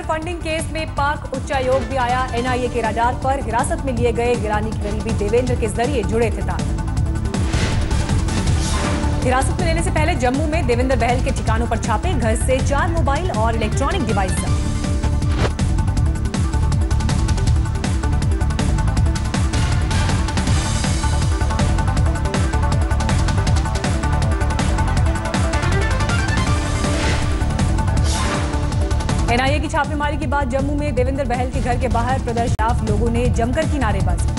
Funding case में पाक उच्चायोग भी आया। एनआईए के रडार पर हिरासत में लिए गए गिलानी के करीबी देवेंद्र के जरिए जुड़े थे तार। हिरासत में लेने से पहले जम्मू में देवेंद्र बहल के ठिकानों पर छापे, घर से 4 मोबाइल और इलेक्ट्रॉनिक डिवाइस जब्त। एनआईए की छापेमारी के बाद जम्मू में देवेंद्र बहल के घर के बाहर प्रदर्शन लोगों ने जमकर की नारेबाजी।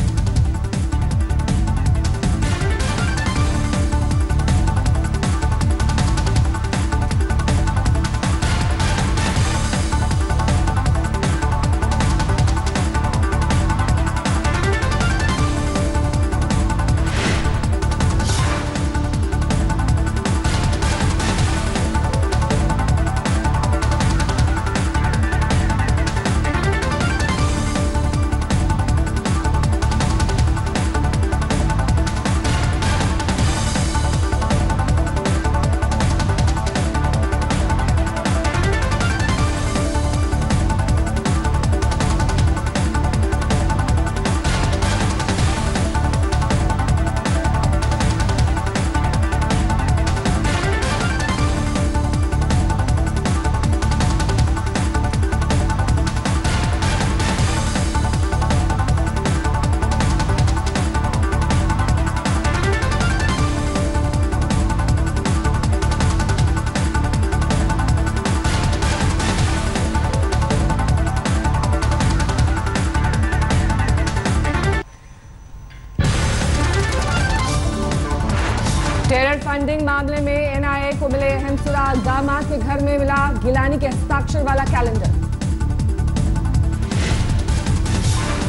टेरर फंडिंग मामले में एनआईए को मिले अहम सुराग। दामाद के घर में मिला गिलानी के हस्ताक्षर वाला कैलेंडर।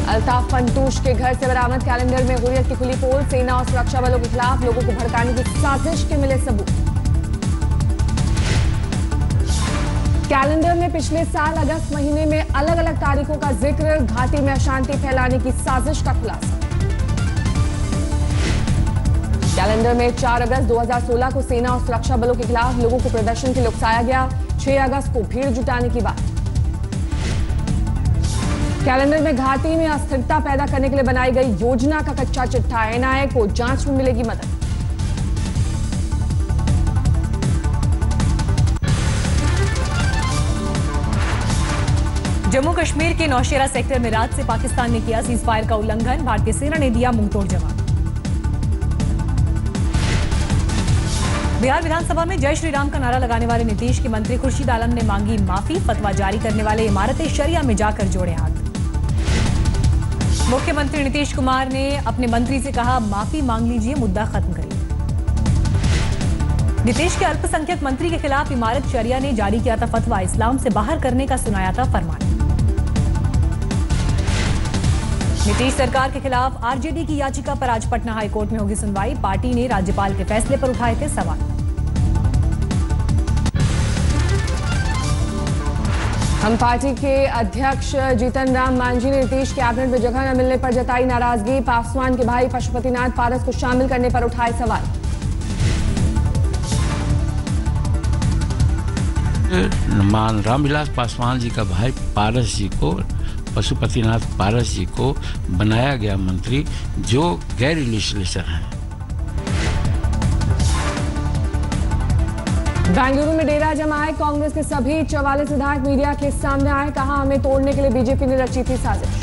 अल्ताफ फंटूश के घर से बरामद कैलेंडर में हुर्रियत की खुली पोल। सेना और सुरक्षा बलों के खिलाफ लोगों को भड़काने की साजिश के मिले सबूत। कैलेंडर में पिछले साल अगस्त महीने में अलग अलग तारीखों का जिक्र। घाटी में अशांति फैलाने की साजिश का खुलासा। कैलेंडर में 4 अगस्त 2016 को सेना और सुरक्षा बलों के खिलाफ लोगों को प्रदर्शन के लिए उकसाया गया। 6 अगस्त को भीड़ जुटाने की बात। कैलेंडर में घाटी में अस्थिरता पैदा करने के लिए बनाई गई योजना का कच्चा चिट्ठा। एनआईए को जांच में मिलेगी मदद। जम्मू कश्मीर के नौशेरा सेक्टर में रात से पाकिस्तान ने किया सीजफायर का उल्लंघन। भारतीय सेना ने दिया मुंहतोड़ जवाब। बिहार विधानसभा में जय श्री राम का नारा लगाने वाले नीतीश के मंत्री खुर्शीद आलम ने मांगी माफी। फतवा जारी करने वाले इमारत शरिया में जाकर जोड़े हाथ। मुख्यमंत्री नीतीश कुमार ने अपने मंत्री से कहा, माफी मांग लीजिए, मुद्दा खत्म करिए। नीतीश के अल्पसंख्यक मंत्री के खिलाफ इमारत शरिया ने जारी किया था फतवा। इस्लाम से बाहर करने का सुनाया था फरमान। नीतीश सरकार के खिलाफ आरजेडी की याचिका पर आज पटना हाईकोर्ट में होगी सुनवाई। पार्टी ने राज्यपाल के फैसले पर उठाए थे सवाल। हम पार्टी के अध्यक्ष जीतन राम मांझी ने नीतीश कैबिनेट में जगह न मिलने पर जताई नाराजगी। पासवान के भाई पशुपतिनाथ पारस को शामिल करने पर उठाए सवाल। रामविलास पासवान जी का भाई पारस जी को, पशुपतिनाथ पारस जी को बनाया गया मंत्री, जो गैर इलिजिबल हैं। बेंगलुरु में डेरा जमाए कांग्रेस के सभी 44 विधायक मीडिया के सामने आए। कहा, हमें तोड़ने के लिए बीजेपी ने रची थी साजिश।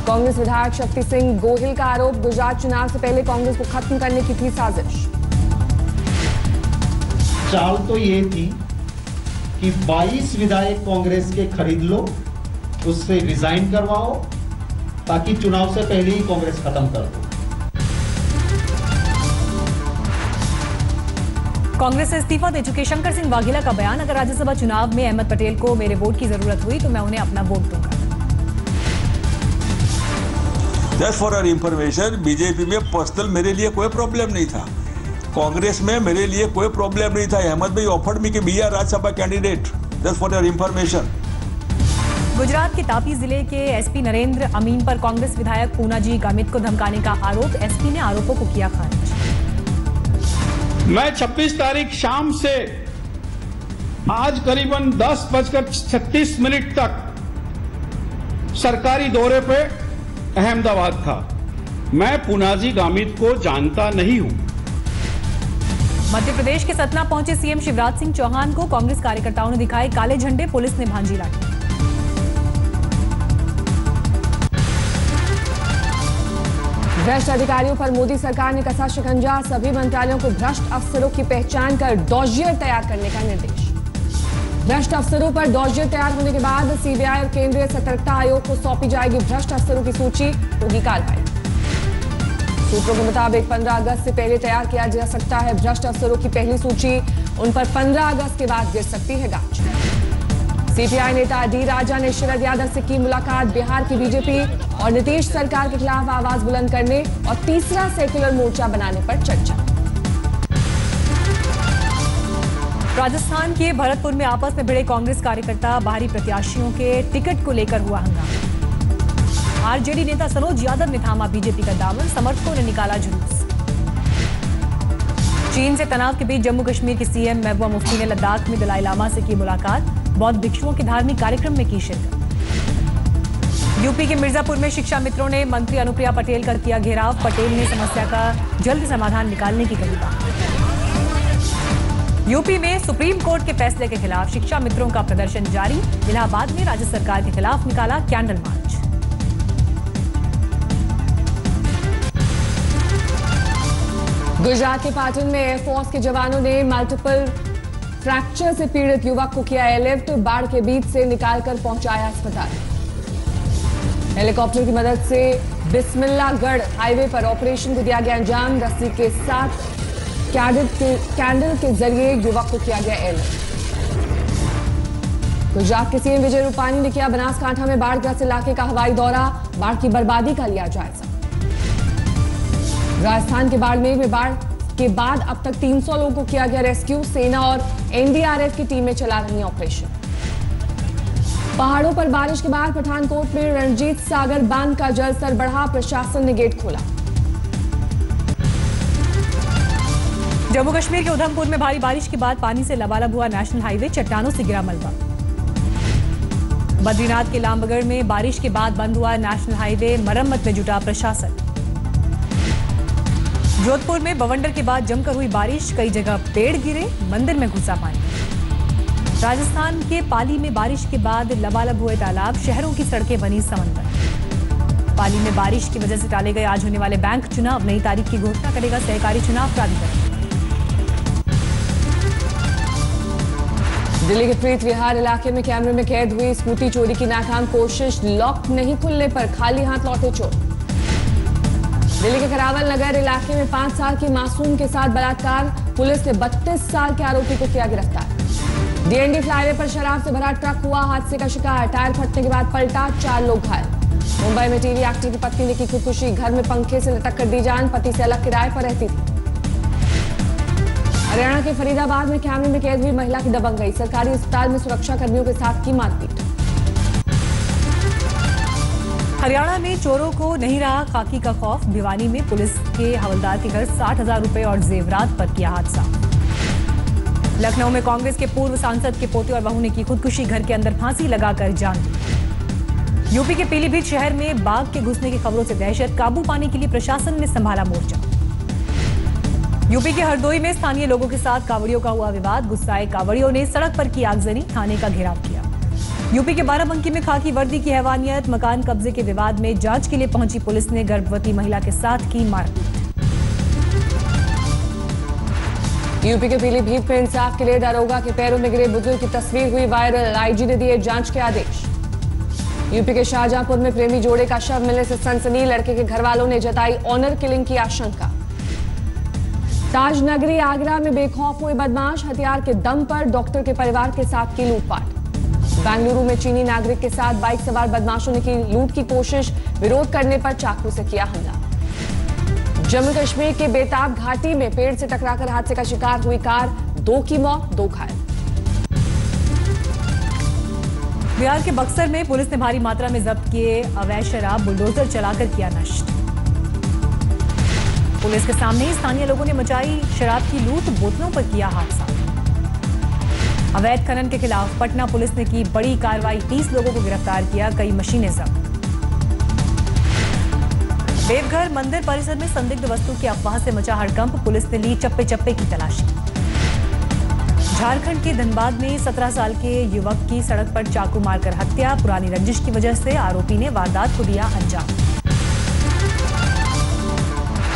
कांग्रेस विधायक शक्ति सिंह गोहिल का आरोप, गुजरात चुनाव से पहले कांग्रेस को खत्म करने की थी साजिश। चाल तो ये थी कि 22 विधायक कांग्रेस के खरीद लो, उससे रिजाइन करवाओ, ताकि चुनाव से पहले ही कांग्रेस खत्म कर दो। कांग्रेस से इस्तीफा दे चुके शंकर सिंह वाघेला का बयान, अगर राज्यसभा चुनाव में अहमद पटेल को मेरे वोट की जरूरत हुई तो मैं उन्हें अपना वोट दूंगा। Just for your information, BJP में पर्सनल मेरे लिए कोई प्रॉब्लम नहीं था। कांग्रेस में मेरे लिए कोई प्रॉब्लम नहीं था। अहमद भाई ऑफर्ड मी कि be our Rajya Sabha candidate, just for your information. Gujarat के तापी जिले के एसपी नरेंद्र अमीन पर कांग्रेस विधायक पूनाजी गामित को धमकाने का आरोप। एसपी ने आरोपों को किया खारिज। मैं 26 तारीख शाम से आज करीबन 10:36 तक सरकारी दौरे पे अहमदाबाद था। मैं पुनाजी गामित को जानता नहीं हूं। मध्य प्रदेश के सतना पहुंचे सीएम शिवराज सिंह चौहान को कांग्रेस कार्यकर्ताओं ने दिखाए काले झंडे, पुलिस ने भांजी लाठी। भ्रष्ट अधिकारियों पर मोदी सरकार ने कसा शिकंजा, सभी मंत्रालयों को भ्रष्ट अफसरों की पहचान कर डॉजियर तैयार करने का निर्देश। भ्रष्ट अफसरों पर डॉजियर तैयार होने के बाद सीबीआई और केंद्रीय सतर्कता आयोग को सौंपी जाएगी भ्रष्ट अफसरों की सूची, होगी कार्रवाई। सूत्रों के मुताबिक 15 अगस्त से पहले तैयार किया जा सकता है भ्रष्ट अफसरों की पहली सूची, उन पर 15 अगस्त के बाद गिर सकती है गाज। सीपीआई नेता डी राजा ने शरद यादव से की मुलाकात, बिहार की बीजेपी और नीतीश सरकार के खिलाफ आवाज बुलंद करने और तीसरा सेक्युलर मोर्चा बनाने पर चर्चा। राजस्थान के भरतपुर में आपस में भिड़े कांग्रेस कार्यकर्ता, बाहरी प्रत्याशियों के टिकट को लेकर हुआ हंगामा। आरजेडी नेता सनोज यादव ने थामा बीजेपी का दामन, समर्थकों ने निकाला जुलूस। चीन से तनाव के बीच जम्मू कश्मीर के सीएम महबूबा मुफ्ती ने लद्दाख में दलाई लामा से की मुलाकात, बौद्ध भिक्षुओं के धार्मिक कार्यक्रम में की शिरकत। यूपी के मिर्जापुर में शिक्षा मित्रों ने मंत्री अनुप्रिया पटेल का किया घेराव, पटेल ने समस्या का जल्द समाधान निकालने की कही बात। यूपी में सुप्रीम कोर्ट के फैसले के खिलाफ शिक्षा मित्रों का प्रदर्शन जारी, इलाहाबाद में राज्य सरकार के खिलाफ निकाला कैंडल मार्च। गुजरात के पाटन में एयरफोर्स के जवानों ने मल्टीपल फ्रैक्चर से पीड़ित युवक को किया एयरलिफ्ट, बाढ़ के बीच से निकालकर पहुंचाया अस्पताल। हेलीकॉप्टर की मदद से बिस्मिल्लाहगढ़ हाईवे पर ऑपरेशन को दिया गया अंजाम, रस्सी के साथ कैंडल के जरिए युवक को किया गया एयरलिफ्ट। गुजरात के सीएम विजय रूपानी ने किया बनासकांठा में बाढ़ग्रस्त इलाके का हवाई दौरा, बाढ़ की बर्बादी का लिया जायजा। राजस्थान के बाड़मेर में बाढ़ के बाद अब तक 300 लोगों को किया गया रेस्क्यू, सेना और एनडीआरएफ की टीमें चला रही ऑपरेशन। पहाड़ों पर बारिश के बाद पठानकोट में रणजीत सागर बांध का जलस्तर बढ़ा, प्रशासन ने गेट खोला। जम्मू कश्मीर के उधमपुर में भारी बारिश के बाद पानी से लबालब हुआ नेशनल हाईवे, चट्टानों से गिरा मलबा। बद्रीनाथ के लामबगढ़ में बारिश के बाद बंद हुआ नेशनल हाईवे, मरम्मत में जुटा प्रशासन। जोधपुर में बवंडर के बाद जमकर हुई बारिश, कई जगह पेड़ गिरे, मंदिर में घुसा पानी। राजस्थान के पाली में बारिश के बाद लबालब हुए तालाब, शहरों की सड़कें बनी समंदर। पाली में बारिश की वजह से टाले गए आज होने वाले बैंक चुनाव, नई तारीख की घोषणा करेगा सहकारी चुनाव प्राधिकरण। दिल्ली के प्रीत विहार इलाके में कैमरे में कैद हुई स्कूटी चोरी की नाकाम कोशिश, लॉक नहीं खुलने पर खाली हाथ लौटे चोर। दिल्ली के करावल नगर इलाके में 5 साल की मासूम के साथ बलात्कार, पुलिस ने 32 साल के आरोपी को किया गिरफ्तार। डीएनडी फ्लाईवे पर शराब से भरा ट्रक हुआ हादसे का शिकार, टायर फटने के बाद पलटा, 4 लोग घायल। मुंबई में टीवी एक्टर की पत्नी ने की खुदकुशी, घर में पंखे से लटक कर दी जान, पति से अलग किराए पर रहती थी। हरियाणा के फरीदाबाद में कैमरे में कैद हुई महिला की दबंग गई, सरकारी अस्पताल में सुरक्षा कर्मियों के साथ की मारपीट। हरियाणा में चोरों को नहीं रहा खाकी का खौफ, भिवानी में पुलिस के हवलदार के घर 60,000 रुपए और जेवरात पर किया हादसा। लखनऊ में कांग्रेस के पूर्व सांसद के पोते और बहू ने की खुदकुशी, घर के अंदर फांसी लगाकर जान दी। यूपी के पीलीभीत शहर में बाघ के घुसने की खबरों से दहशत, काबू पाने के लिए प्रशासन ने संभाला मोर्चा। यूपी के हरदोई में स्थानीय लोगों के साथ कावड़ियों का हुआ विवाद, गुस्साए कावड़ियों ने सड़क पर की आगजनी, थाने का घेराव किया। यूपी के बाराबंकी में खाकी वर्दी की हैवानियत, मकान कब्जे के विवाद में जांच के लिए पहुंची पुलिस ने गर्भवती महिला के साथ की मारपीट। यूपी के पीलीभीत में इंसाफ के लिए दारोगा के पैरों में गिरे बुजुर्ग की तस्वीर हुई वायरल, आईजी ने दिए जांच के आदेश। यूपी के शाहजहांपुर में प्रेमी जोड़े का शव मिलने से सनसनी, लड़के के घर वालों ने जताई ऑनर किलिंग की आशंका। ताजनगरी आगरा में बेखौफ हुए बदमाश, हथियार के दम पर डॉक्टर के परिवार के साथ की लूटपाट। बेंगलुरु में चीनी नागरिक के साथ बाइक सवार बदमाशों ने की लूट की कोशिश, विरोध करने पर चाकू से किया हमला। जम्मू कश्मीर के बेताब घाटी में पेड़ से टकराकर हादसे का शिकार हुई कार, 2 की मौत 2 घायल। बिहार के बक्सर में पुलिस ने भारी मात्रा में जब्त किए अवैध शराब, बुलडोजर चलाकर किया नष्ट। पुलिस के सामने ही स्थानीय लोगों ने मचाई शराब की लूट, बोतलों पर किया हादसा। अवैध खनन के खिलाफ पटना पुलिस ने की बड़ी कार्रवाई, 30 लोगों को गिरफ्तार किया, कई मशीनें जब्त। देवघर मंदिर परिसर में संदिग्ध वस्तु की अफवाह से मचा हड़कंप, पुलिस ने ली चप्पे चप्पे की तलाशी। झारखंड के धनबाद में 17 साल के युवक की सड़क पर चाकू मारकर हत्या, पुरानी रंजिश की वजह से आरोपी ने वारदात को दिया अंजाम।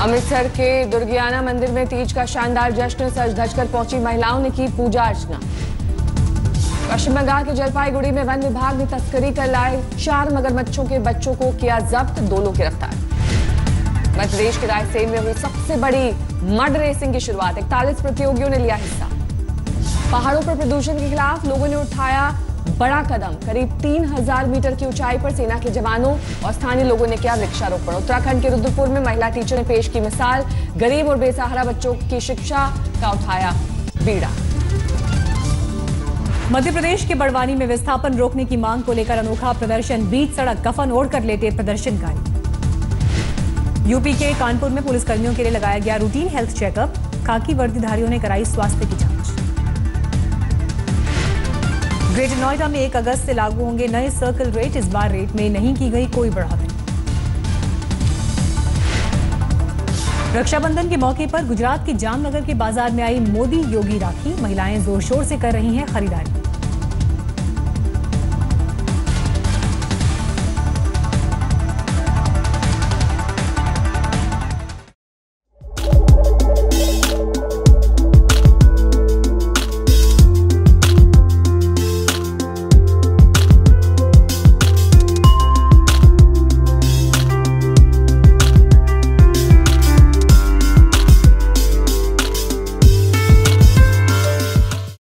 अमृतसर के दुर्गियाना मंदिर में तीज का शानदार जश्न, सज धज कर पहुंची महिलाओं ने की पूजा अर्चना। पश्चिम बंगाल के जलपाईगुड़ी में वन विभाग ने तस्करी कर लाए 4 मगरमच्छों के बच्चों को किया जब्त, 2 लोग गिरफ्तार। मध्य प्रदेश के रायसेन में हुई सबसे बड़ी मड रेसिंग की शुरुआत, 41 प्रतियोगियों ने लिया हिस्सा। पहाड़ों पर प्रदूषण के खिलाफ लोगों ने उठाया बड़ा कदम, करीब 3000 मीटर की ऊंचाई पर सेना के जवानों और स्थानीय लोगों ने किया वृक्षारोपण। उत्तराखंड के रुद्रपुर में महिला टीचर ने पेश की मिसाल, गरीब और बेसहारा बच्चों की शिक्षा का उठाया बीड़ा। मध्य प्रदेश के बड़वानी में विस्थापन रोकने की मांग को लेकर अनोखा प्रदर्शन, बीच सड़क कफन ओढ़कर लेटे प्रदर्शनकारी। यूपी के कानपुर में पुलिसकर्मियों के लिए लगाया गया रूटीन हेल्थ चेकअप, खाकी वर्दीधारियों ने कराई स्वास्थ्य की जांच। ग्रेटर नोएडा में 1 अगस्त से लागू होंगे नए सर्कल रेट, इस बार रेट में नहीं की गई कोई बढ़ोतरी। रक्षाबंधन के मौके पर गुजरात के जामनगर के बाजार में आई मोदी योगी राखी, महिलाएं जोर शोर से कर रही हैं खरीदारी।